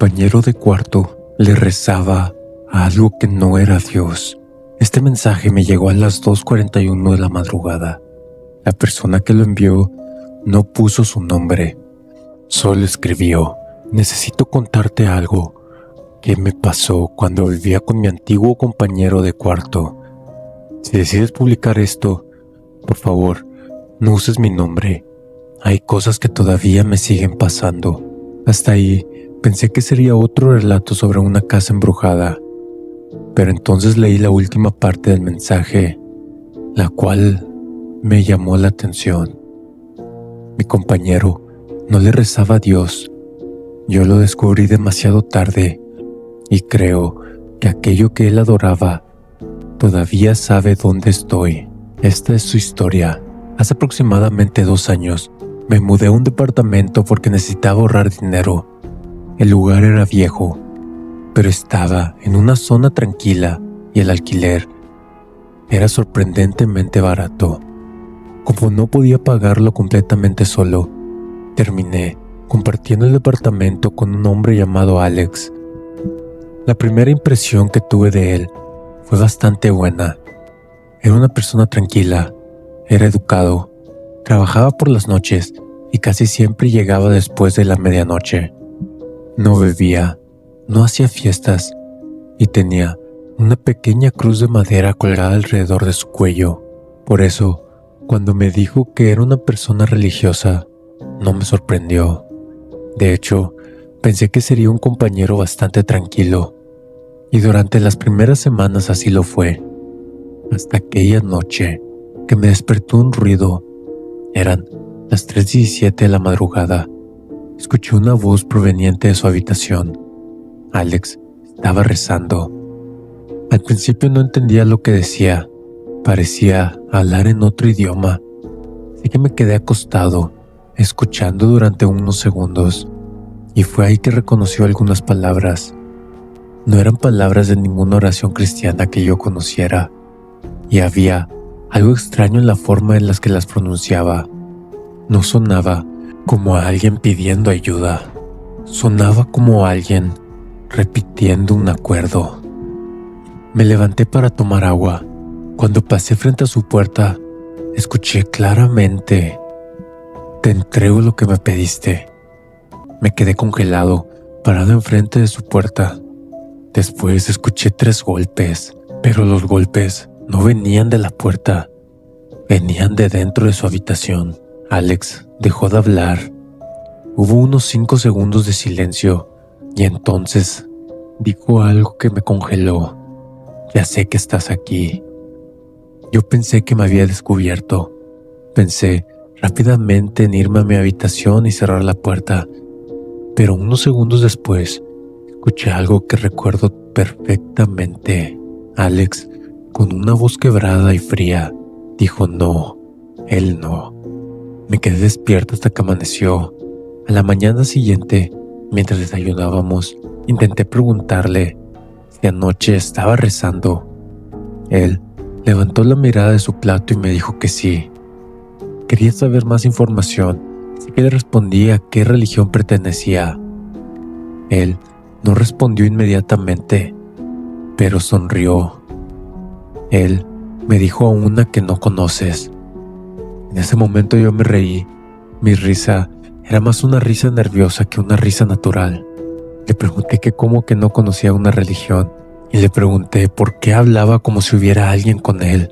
compañero de cuarto le rezaba a algo que no era Dios. Este mensaje me llegó a las 2:41 de la madrugada. La persona que lo envió no puso su nombre, solo escribió: necesito contarte algo que me pasó cuando vivía con mi antiguo compañero de cuarto. Si decides publicar esto, por favor, no uses mi nombre. Hay cosas que todavía me siguen pasando. Hasta ahí pensé que sería otro relato sobre una casa embrujada, pero entonces leí la última parte del mensaje, la cual me llamó la atención. Mi compañero no le rezaba a Dios. Yo lo descubrí demasiado tarde y creo que aquello que él adoraba todavía sabe dónde estoy. Esta es su historia. Hace aproximadamente 2 años me mudé a un departamento porque necesitaba ahorrar dinero. El lugar era viejo, pero estaba en una zona tranquila y el alquiler era sorprendentemente barato. Como no podía pagarlo completamente solo, terminé compartiendo el departamento con un hombre llamado Alex. La primera impresión que tuve de él fue bastante buena. Era una persona tranquila, era educado, trabajaba por las noches y casi siempre llegaba después de la medianoche. No bebía, no hacía fiestas y tenía una pequeña cruz de madera colgada alrededor de su cuello. Por eso, cuando me dijo que era una persona religiosa, no me sorprendió. De hecho, pensé que sería un compañero bastante tranquilo, y durante las primeras semanas así lo fue, hasta aquella noche que me despertó un ruido. Eran las 3:17 de la madrugada. Escuché una voz proveniente de su habitación. Alex estaba rezando. Al principio no entendía lo que decía. Parecía hablar en otro idioma, así que me quedé acostado, escuchando durante unos segundos, y fue ahí que reconoció algunas palabras. No eran palabras de ninguna oración cristiana que yo conociera, y había algo extraño en la forma en la que las pronunciaba. No sonaba como a alguien pidiendo ayuda, sonaba como a alguien repitiendo un acuerdo. Me levanté para tomar agua. Cuando pasé frente a su puerta, escuché claramente: te entrego lo que me pediste. Me quedé congelado, parado enfrente de su puerta. Después escuché 3 golpes, pero los golpes no venían de la puerta, venían de dentro de su habitación. Alex dejó de hablar. Hubo unos 5 segundos de silencio y entonces dijo algo que me congeló: ya sé que estás aquí. Yo pensé que me había descubierto. Pensé rápidamente en irme a mi habitación y cerrar la puerta, pero unos segundos después escuché algo que recuerdo perfectamente. Alex, con una voz quebrada y fría, dijo: no, él no. Me quedé despierto hasta que amaneció. A la mañana siguiente, mientras desayunábamos, intenté preguntarle si anoche estaba rezando. Él levantó la mirada de su plato y me dijo que sí. Quería saber más información, así que le respondí a qué religión pertenecía. Él no respondió inmediatamente, pero sonrió. Él me dijo a una que no conoces. En ese momento yo me reí. Mi risa era más una risa nerviosa que una risa natural. Le pregunté que cómo que no conocía una religión, y le pregunté por qué hablaba como si hubiera alguien con él.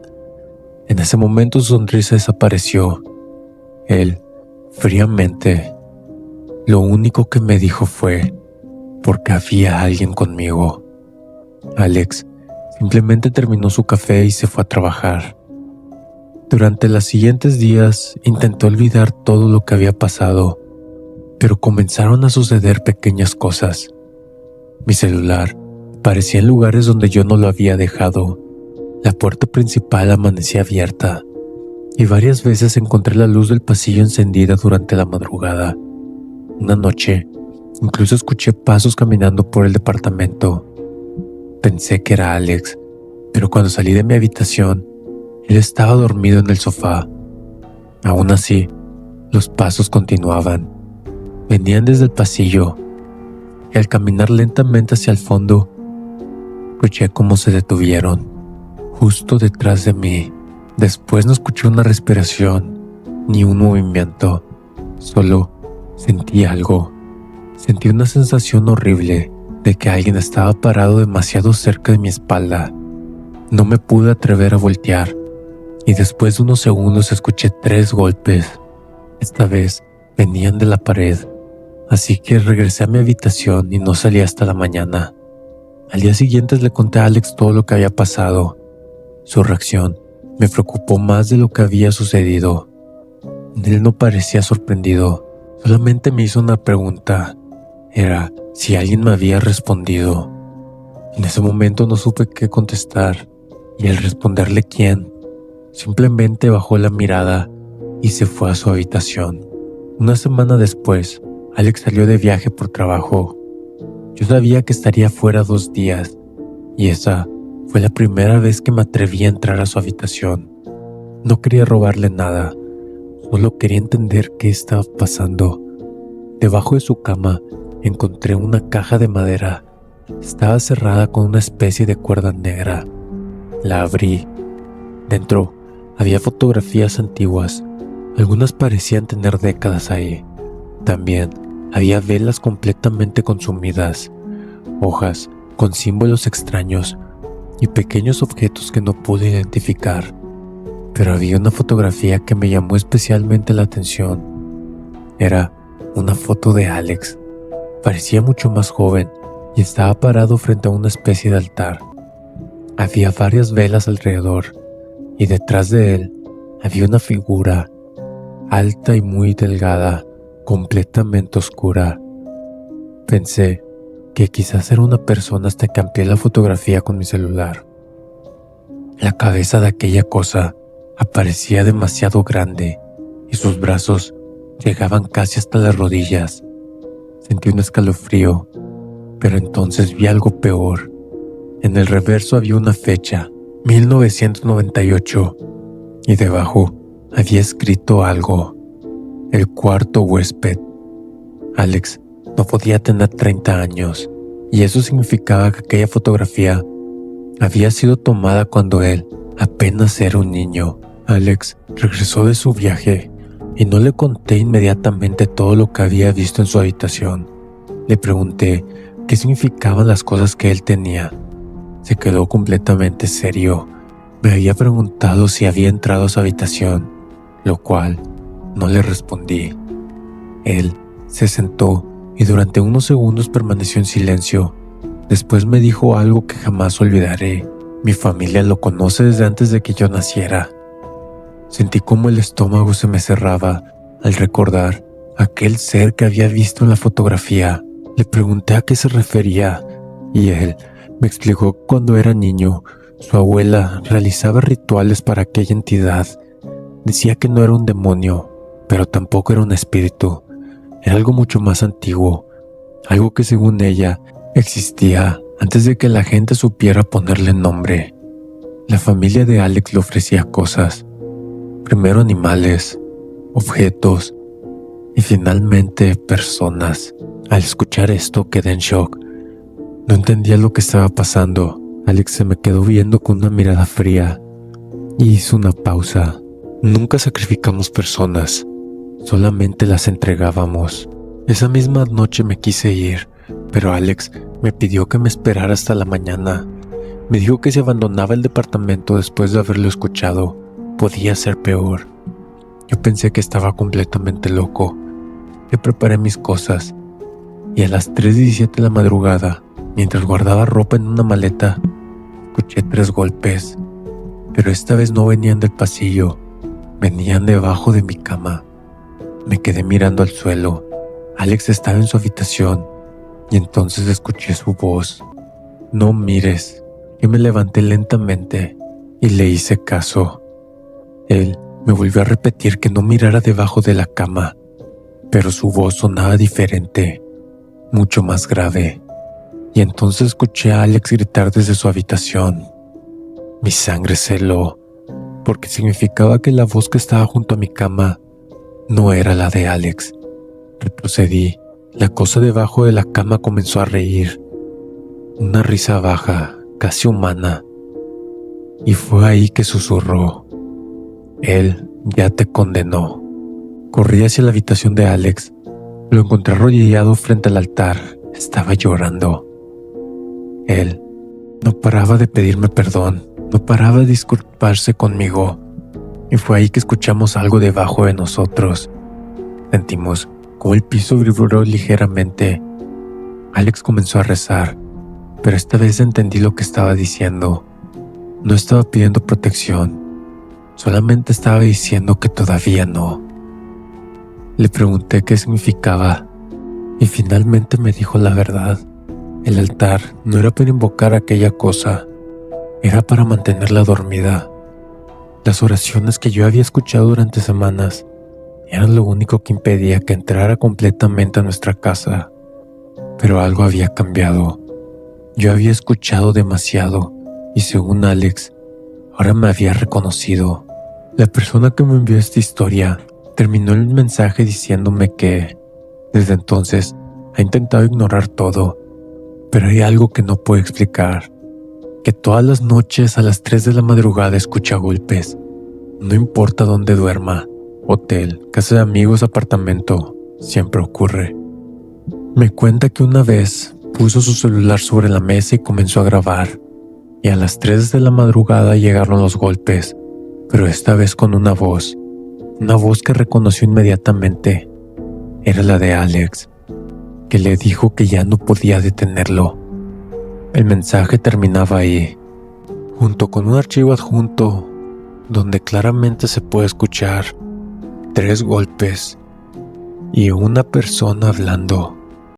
En ese momento su sonrisa desapareció. Él, fríamente, lo único que me dijo fue: porque había alguien conmigo. Alex simplemente terminó su café y se fue a trabajar. Durante los siguientes días intenté olvidar todo lo que había pasado, pero comenzaron a suceder pequeñas cosas. Mi celular aparecía en lugares donde yo no lo había dejado. La puerta principal amanecía abierta y varias veces encontré la luz del pasillo encendida durante la madrugada. Una noche, incluso escuché pasos caminando por el departamento. Pensé que era Alex, pero cuando salí de mi habitación, él estaba dormido en el sofá. Aún así, los pasos continuaban. Venían desde el pasillo. y al caminar lentamente hacia el fondo, escuché cómo se detuvieron, justo detrás de mí. Después no escuché una respiración, ni un movimiento, solo sentí algo. Sentí una sensación horrible de que alguien estaba parado demasiado cerca de mi espalda. No me pude atrever a voltear, y después de unos segundos escuché 3 golpes. Esta vez venían de la pared, así que regresé a mi habitación y no salí hasta la mañana. Al día siguiente le conté a Alex todo lo que había pasado. Su reacción me preocupó más de lo que había sucedido. Él no parecía sorprendido, solamente me hizo una pregunta. Era si alguien me había respondido. En ese momento no supe qué contestar, y al responderle quién, simplemente bajó la mirada y se fue a su habitación. Una semana después, Alex salió de viaje por trabajo. Yo sabía que estaría fuera 2 días, y esa fue la primera vez que me atreví a entrar a su habitación. No quería robarle nada, solo quería entender qué estaba pasando. Debajo de su cama encontré una caja de madera. Estaba cerrada con una especie de cuerda negra. La abrí. Dentro había fotografías antiguas. Algunas parecían tener décadas ahí. También había velas completamente consumidas, hojas con símbolos extraños y pequeños objetos que no pude identificar. Pero había una fotografía que me llamó especialmente la atención. Era una foto de Alex. Parecía mucho más joven y estaba parado frente a una especie de altar. Había varias velas alrededor y detrás de él había una figura alta y muy delgada, completamente oscura. Pensé que quizás era una persona hasta que amplié la fotografía con mi celular. La cabeza de aquella cosa aparecía demasiado grande y sus brazos llegaban casi hasta las rodillas. Sentí un escalofrío, pero entonces vi algo peor. En el reverso había una fecha, 1998, y debajo había escrito algo: el cuarto huésped. Alex no podía tener 30 años, y eso significaba que aquella fotografía había sido tomada cuando él apenas era un niño. Alex regresó de su viaje y no le conté inmediatamente todo lo que había visto en su habitación. Le pregunté qué significaban las cosas que él tenía. Se quedó completamente serio. Me había preguntado si había entrado a su habitación, lo cual no le respondí. Él se sentó y durante unos segundos permaneció en silencio. Después me dijo algo que jamás olvidaré. Mi familia lo conoce desde antes de que yo naciera. Sentí como el estómago se me cerraba al recordar aquel ser que había visto en la fotografía. Le pregunté a qué se refería y él me explicó que cuando era niño, su abuela realizaba rituales para aquella entidad. Decía que no era un demonio, pero tampoco era un espíritu. Era algo mucho más antiguo, algo que según ella existía antes de que la gente supiera ponerle nombre. La familia de Alex le ofrecía cosas, primero animales, objetos y finalmente personas. Al escuchar esto quedé en shock. No entendía lo que estaba pasando. Alex se me quedó viendo con una mirada fría y hizo una pausa. Nunca sacrificamos personas, solamente las entregábamos. Esa misma noche me quise ir, pero Alex me pidió que me esperara hasta la mañana. Me dijo que si abandonaba el departamento después de haberlo escuchado, podía ser peor. Yo pensé que estaba completamente loco. Le preparé mis cosas y a las 3:17 de la madrugada, mientras guardaba ropa en una maleta, escuché 3 golpes, pero esta vez no venían del pasillo, venían debajo de mi cama. Me quedé mirando al suelo. Alex estaba en su habitación y entonces escuché su voz: no mires. Yo me levanté lentamente y le hice caso. Él me volvió a repetir que no mirara debajo de la cama, pero su voz sonaba diferente, mucho más grave. Y entonces escuché a Alex gritar desde su habitación. Mi sangre se heló, porque significaba que la voz que estaba junto a mi cama no era la de Alex. Retrocedí La cosa debajo de la cama comenzó a reír, una risa baja, casi humana, y fue ahí que susurró: «Él ya te condenó». Corrí hacia la habitación de Alex. Lo encontré arrodillado frente al altar. Estaba llorando. Él no paraba de pedirme perdón, no paraba de disculparse conmigo, y fue ahí que escuchamos algo debajo de nosotros. Sentimos como el piso vibró ligeramente. Alex comenzó a rezar, pero esta vez entendí lo que estaba diciendo. No estaba pidiendo protección, solamente estaba diciendo que todavía no. Le pregunté qué significaba y finalmente me dijo la verdad. El altar no era para invocar aquella cosa, era para mantenerla dormida. Las oraciones que yo había escuchado durante semanas eran lo único que impedía que entrara completamente a nuestra casa. Pero algo había cambiado. Yo había escuchado demasiado y, según Alex, ahora me había reconocido. La persona que me envió esta historia terminó el mensaje diciéndome que, desde entonces, ha intentado ignorar todo, pero hay algo que no puede explicar, que todas las noches a las 3 de la madrugada escucha golpes. No importa dónde duerma, hotel, casa de amigos, apartamento, siempre ocurre. Me cuenta que una vez puso su celular sobre la mesa y comenzó a grabar, y a las 3 de la madrugada llegaron los golpes, pero esta vez con una voz que reconoció inmediatamente. Era la de Alex, que le dijo que ya no podía detenerlo. El mensaje terminaba ahí, junto con un archivo adjunto, donde claramente se puede escuchar 3 golpes y una persona hablando.